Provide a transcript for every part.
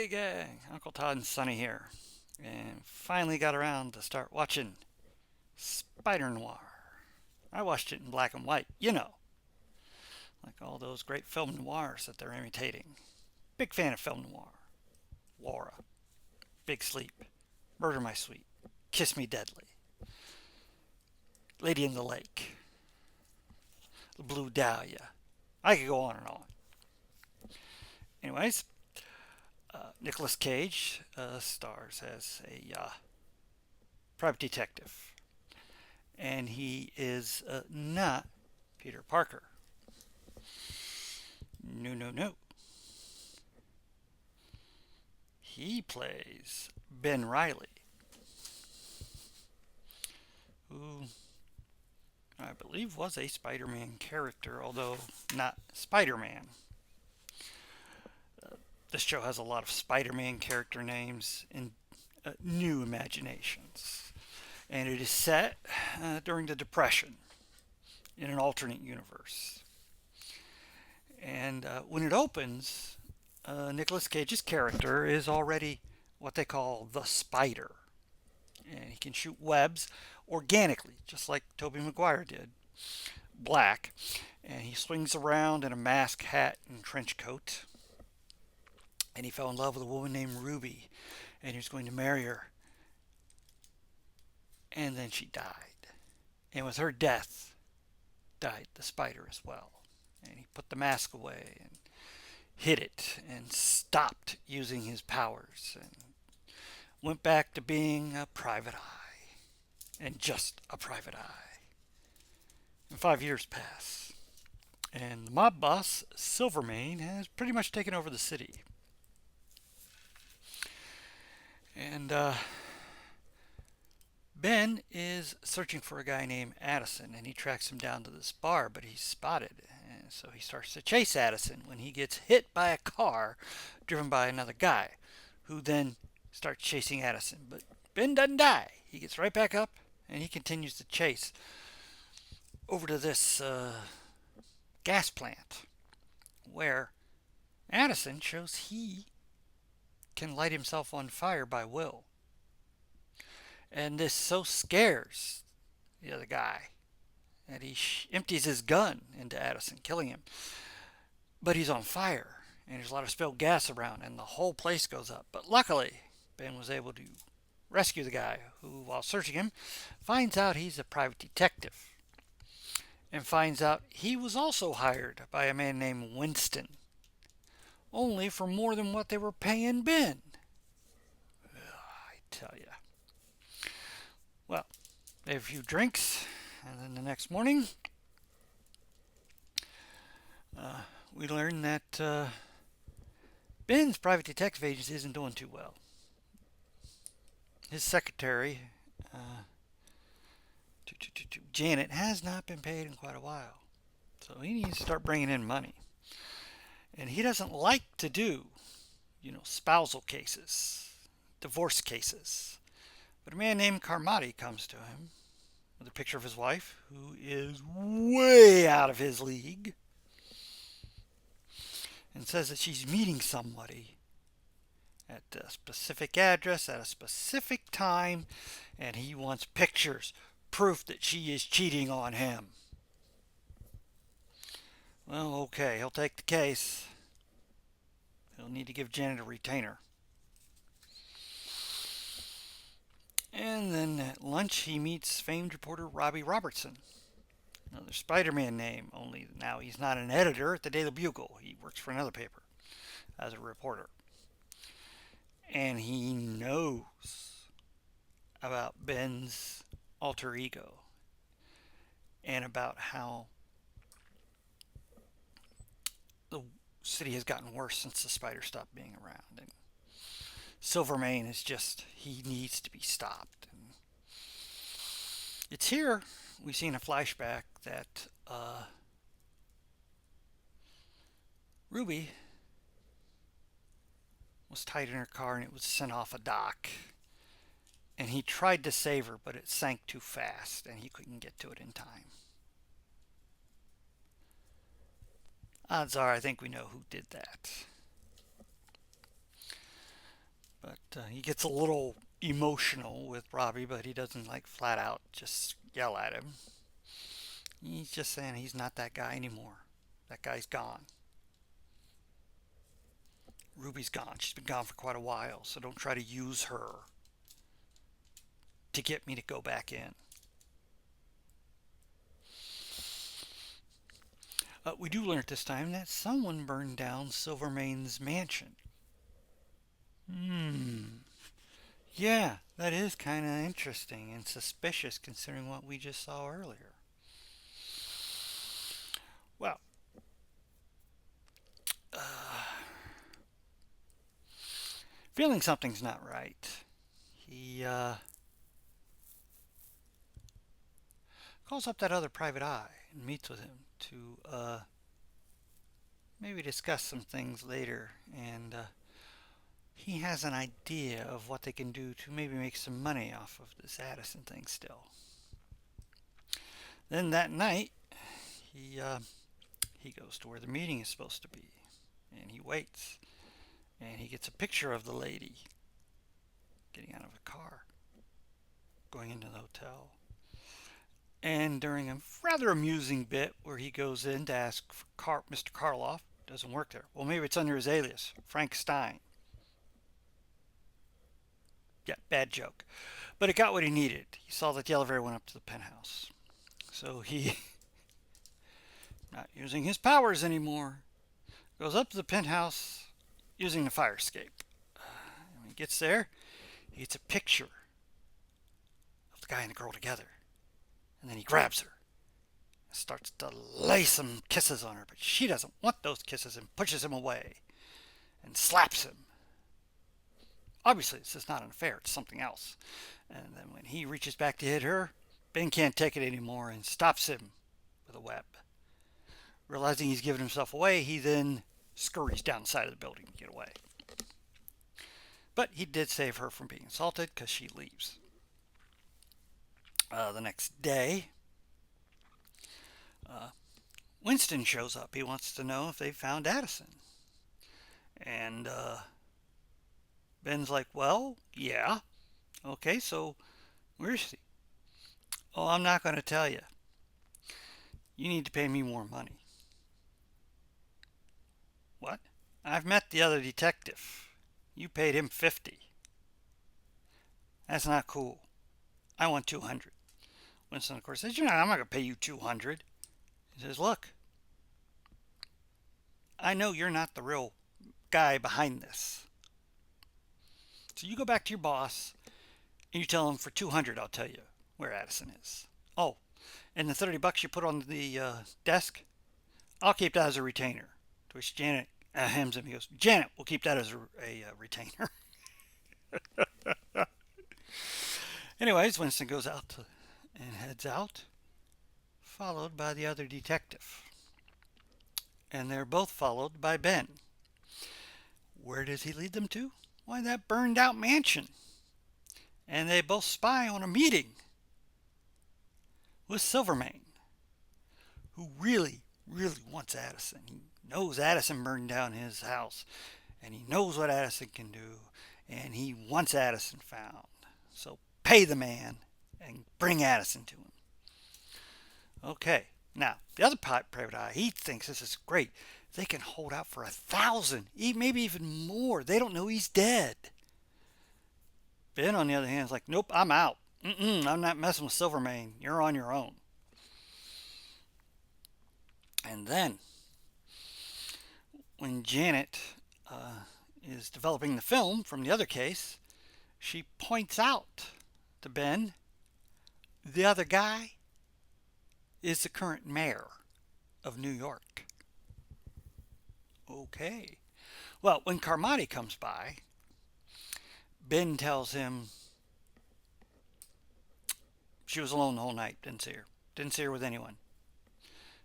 Hey gang, Uncle Todd and Sonny here, and finally got around to start watching Spider-Noir. I watched it in black and white, like all those great film noirs that they're imitating. Big fan of film noir. Laura, Big Sleep, Murder My Sweet, Kiss Me Deadly, Lady in the Lake, The Blue Dahlia. I could go on and on. Anyways, Nicolas Cage stars as a private detective, and he is not Peter Parker. No, no, no. He plays Ben Riley, who I believe was a Spider Man character, although not Spider Man. This show has a lot of Spider Man character names in new imaginations, and it is set during the Depression in an alternate universe. And when it opens, Nicolas Cage's character is already what they call the Spider, and he can shoot webs organically, just like Tobey Maguire did, black, and he swings around in a mask, hat, and trench coat. And he fell in love with a woman named Ruby, and he was going to marry her. And then she died. And with her death, died the spider as well. And he put the mask away and hid it and stopped using his powers and went back to being a private eye and just a private eye. And 5 years pass. And the mob boss, Silvermane, has pretty much taken over the city. And Ben is searching for a guy named Addison, and he tracks him down to this bar, but he's spotted. And so he starts to chase Addison when he gets hit by a car driven by another guy, who then starts chasing Addison. But Ben doesn't die. He gets right back up, and he continues to chase over to this gas plant, where Addison shows he can light himself on fire by will. And this so scares the other guy that he empties his gun into Addison, killing him. But he's on fire, and there's a lot of spilled gas around, and the whole place goes up. But luckily, Ben was able to rescue the guy, who, while searching him, finds out he's a private detective. And finds out he was also hired by a man named Winston, only for more than what they were paying Ben. I tell you. Well, they have a few drinks, and then the next morning, we learn that Ben's private detective agency isn't doing too well. His secretary, Janet, has not been paid in quite a while, so he needs to start bringing in money. And he doesn't like to do, spousal cases, divorce cases. But a man named Carmody comes to him with a picture of his wife, who is way out of his league, and says that she's meeting somebody at a specific address at a specific time, and he wants pictures, proof that she is cheating on him. Well, okay, he'll take the case. He'll need to give Janet a retainer. And then at lunch, he meets famed reporter Robbie Robertson. Another Spider-Man name, only now he's not an editor at the Daily Bugle. He works for another paper as a reporter. And he knows about Ben's alter ego and about how the city has gotten worse since the spider stopped being around. And Silvermane is just, he needs to be stopped. And it's here we see in a flashback that Ruby was tied in her car and it was sent off a dock. And he tried to save her, but it sank too fast and he couldn't get to it in time. Odds are I think we know who did that. But he gets a little emotional with Robbie, but he doesn't like flat out just yell at him. He's just saying he's not that guy anymore. That guy's gone. Ruby's gone. She's been gone for quite a while, so don't try to use her to get me to go back in. We do learn at this time that someone burned down Silvermane's mansion. Yeah, that is kind of interesting and suspicious considering what we just saw earlier. Well, feeling something's not right. He calls up that other private eye and meets with him to maybe discuss some things later. And he has an idea of what they can do to maybe make some money off of this Addison thing still. Then that night, he goes to where the meeting is supposed to be, and he waits, and he gets a picture of the lady getting out of a car, going into the hotel. And during a rather amusing bit where he goes in to ask for Mr. Karloff, doesn't work there. Well, maybe it's under his alias, Frank Stein. Yeah, bad joke. But it got what he needed. He saw that the elevator went up to the penthouse. So he, not using his powers anymore, goes up to the penthouse using the fire escape. And when he gets there, he gets a picture of the guy and the girl together. And then he grabs her and starts to lay some kisses on her. But she doesn't want those kisses and pushes him away and slaps him. Obviously, this is not an affair, it's something else. And then when he reaches back to hit her, Ben can't take it anymore and stops him with a web. Realizing he's given himself away, he then scurries down the side of the building to get away. But he did save her from being assaulted because she leaves. The next day, Winston shows up. He wants to know if they found Addison. And Ben's like, well, yeah. Okay, so where is she? Oh, I'm not going to tell you. You need to pay me more money. What? I've met the other detective. You paid him 50. That's not cool. I want 200. Winston, of course, says, I'm not going to pay you 200. He says, look, I know you're not the real guy behind this. So you go back to your boss and you tell him for 200 I'll tell you where Addison is. Oh, and the $30 you put on the desk, I'll keep that as a retainer. To which Janet hems him. He goes, Janet, we'll keep that as a retainer. Anyways, Winston goes out and heads out, followed by the other detective. And they're both followed by Ben. Where does he lead them to? Why, that burned out mansion. And they both spy on a meeting with Silvermane, who really, really wants Addison. He knows Addison burned down his house, and he knows what Addison can do, and he wants Addison found. So pay the man and bring Addison to him. Okay, now the other private eye, he thinks this is great. They can hold out for 1,000, maybe even more. They don't know he's dead. Ben, on the other hand, is like, nope, I'm out. I'm not messing with Silvermane. You're on your own. And then, when Janet is developing the film from the other case, she points out to Ben, the other guy is the current mayor of New York. Okay. Well, when Carmody comes by, Ben tells him she was alone the whole night. Didn't see her. Didn't see her with anyone.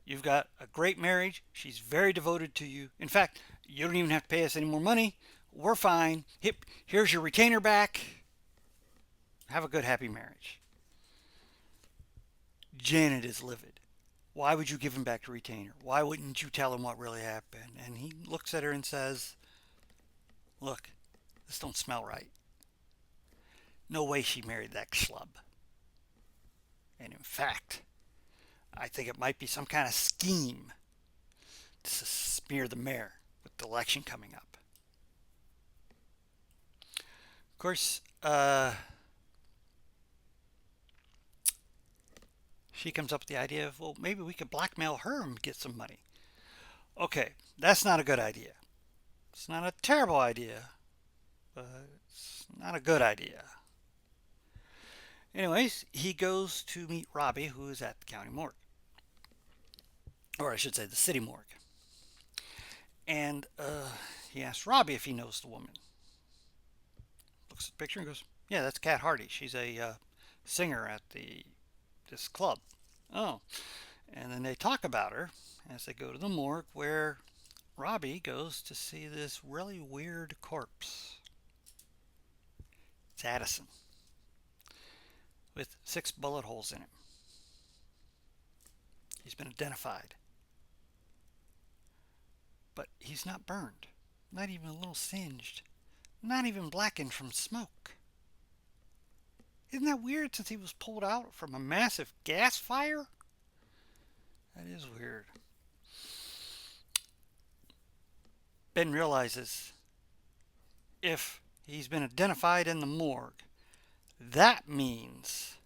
You've got a great marriage. She's very devoted to you. In fact, you don't even have to pay us any more money. We're fine. Here's your retainer back. Have a good, happy marriage. Janet is livid. Why would you give him back the retainer? Why wouldn't you tell him what really happened? And he looks at her and says, look, This don't smell right. No way she married that schlub. And in fact, I think it might be some kind of scheme to smear the mayor with the election coming up. Of course, she comes up with the idea of, well, maybe we could blackmail her and get some money. Okay, that's not a good idea. It's not a terrible idea, but it's not a good idea. Anyways, he goes to meet Robbie, who is at the county morgue. Or I should say the city morgue. And he asks Robbie if he knows the woman. Looks at the picture and goes, yeah, that's Kat Hardy. She's a singer at this club. Oh. And then they talk about her as they go to the morgue, where Robbie goes to see this really weird corpse. It's Addison, with 6 bullet holes in him. He's been identified. But he's not burned, not even a little singed, not even blackened from smoke. Isn't that weird, since he was pulled out from a massive gas fire? That is weird. Ben realizes if he's been identified in the morgue, that means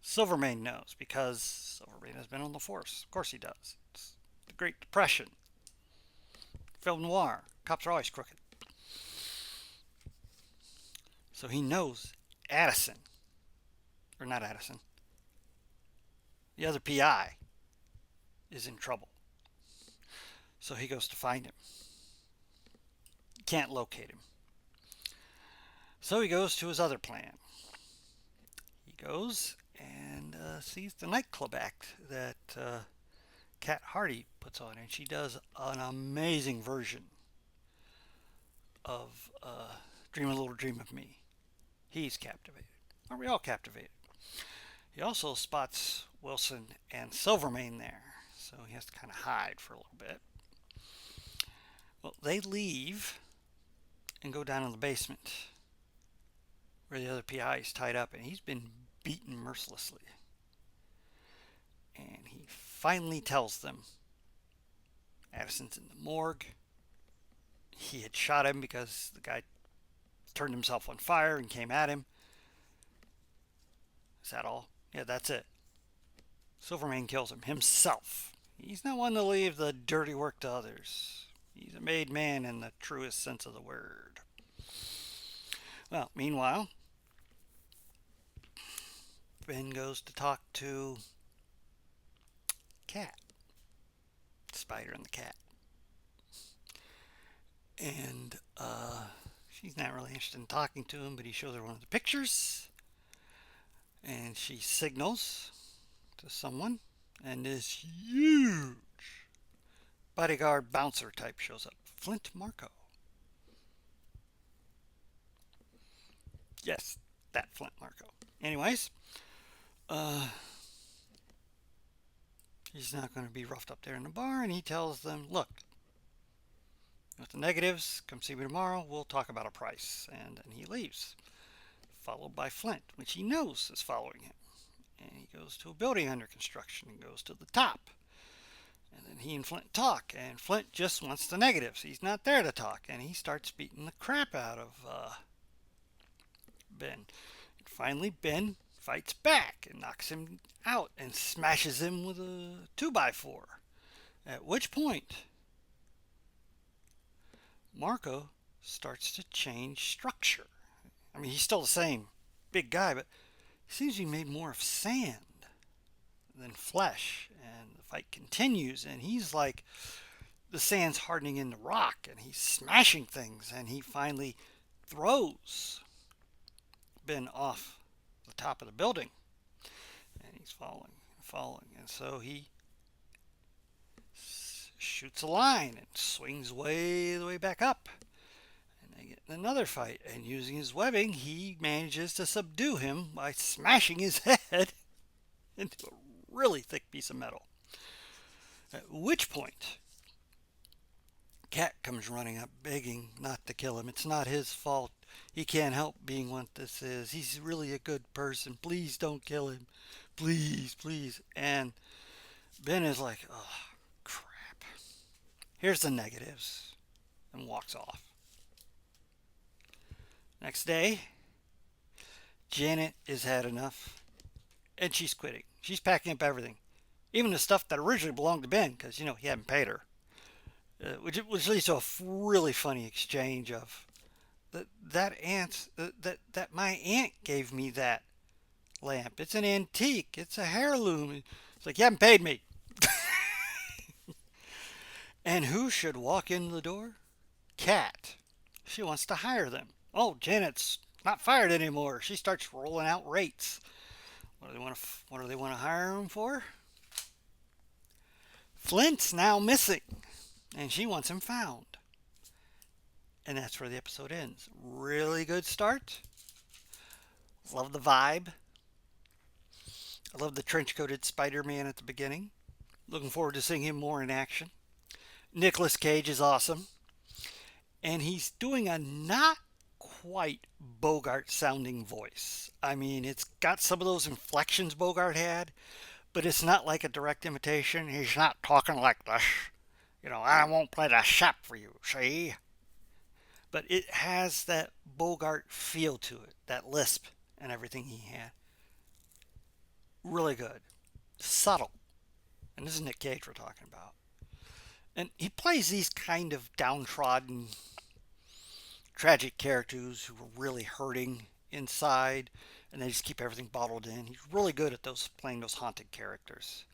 Silvermane knows, because Silvermane has been on the force. Of course he does. It's the Great Depression. Film noir. Cops are always crooked. So he knows Addison, or not Addison, the other PI, is in trouble. So he goes to find him. Can't locate him. So he goes to his other plan. He goes and sees the nightclub act that Kat Hardy puts on, and she does an amazing version of Dream a Little Dream of Me. He's captivated. Aren't we all captivated? He also spots Wilson and Silvermane there, so he has to kind of hide for a little bit. Well, they leave and go down in the basement where the other PI is tied up, and he's been beaten mercilessly. And he finally tells them Addison's in the morgue. He had shot him because the guy turned himself on fire and came at him. Is that all? Yeah, that's it. Silvermane kills him himself. He's not one to leave the dirty work to others. He's a made man in the truest sense of the word. Well, meanwhile, Ben goes to talk to Cat. Spider and the cat. And she's not really interested in talking to him, but he shows her one of the pictures. And she signals to someone, and this huge bodyguard bouncer type shows up. Flint Marco. Yes, that Flint Marco. Anyways, he's not going to be roughed up there in the bar, and he tells them, look, with the negatives, come see me tomorrow, we'll talk about a price. And then he leaves, followed by Flint, which he knows is following him. And he goes to a building under construction and goes to the top. And then he and Flint talk, and Flint just wants the negatives. He's not there to talk, and he starts beating the crap out of Ben. And finally, Ben fights back and knocks him out and smashes him with a 2x4. At which point, Marco starts to change structure. I mean, he's still the same big guy, but he seems to be made more of sand than flesh. And the fight continues, and he's like, the sand's hardening into rock, and he's smashing things, and he finally throws Ben off the top of the building. And he's falling and falling. And so he shoots a line and swings way the way back up. And they get in another fight, and using his webbing, he manages to subdue him by smashing his head into a really thick piece of metal. At which point, Cat comes running up, begging not to kill him. It's not his fault. He can't help being what this is. He's really a good person. Please don't kill him. Please, please. And Ben is like, oh, crap. Here's the negatives. And walks off. Next day, Janet has had enough. And she's quitting. She's packing up everything. Even the stuff that originally belonged to Ben, because, he hadn't paid her. Which leads to a really funny exchange of that my aunt gave me that lamp. It's an antique. It's a heirloom. It's like, you haven't paid me. And who should walk in the door? Kat. She wants to hire them. Oh, Janet's not fired anymore. She starts rolling out rates. What do they want to hire him for? Flint's now missing, and she wants him found. And that's where the episode ends. Really good start. Love the vibe. I love the trench-coated Spider-Man at the beginning. Looking forward to seeing him more in action. Nicolas Cage is awesome. And he's doing a not quite Bogart-sounding voice. I mean, it's got some of those inflections Bogart had, but it's not like a direct imitation. He's not talking like this. I won't play the sap for you, see? But it has that Bogart feel to it, that lisp and everything he had. Really good. Subtle. And this is Nick Cage we're talking about. And he plays these kind of downtrodden, tragic characters who are really hurting inside, and they just keep everything bottled in. He's really good at playing those haunted characters.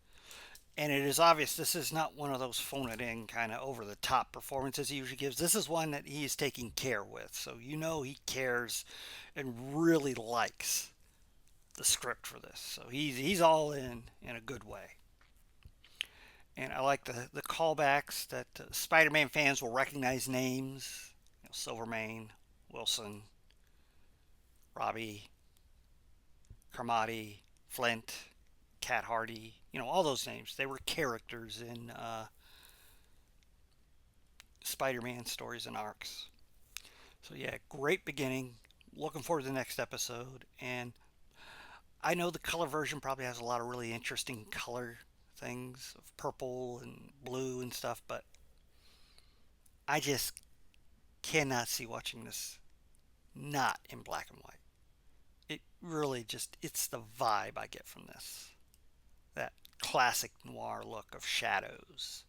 And it is obvious this is not one of those phone it in kind of over the top performances he usually gives. This is one that he is taking care with. So he cares and really likes the script for this. So he's all in a good way. And I like the callbacks that Spider-Man fans will recognize names. Silvermane, Wilson, Robbie, Carmody, Flint, Cat Hardy. All those names. They were characters in Spider-Man stories and arcs. So yeah, great beginning. Looking forward to the next episode. And I know the color version probably has a lot of really interesting color things of purple and blue and stuff, but I just cannot see watching this not in black and white. It really it's the vibe I get from this. That classic noir look of shadows,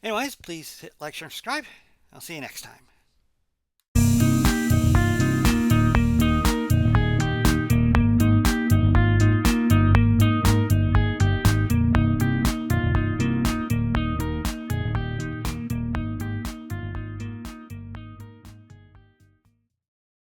Anyways, please hit like, share, and subscribe. I'll see you next time.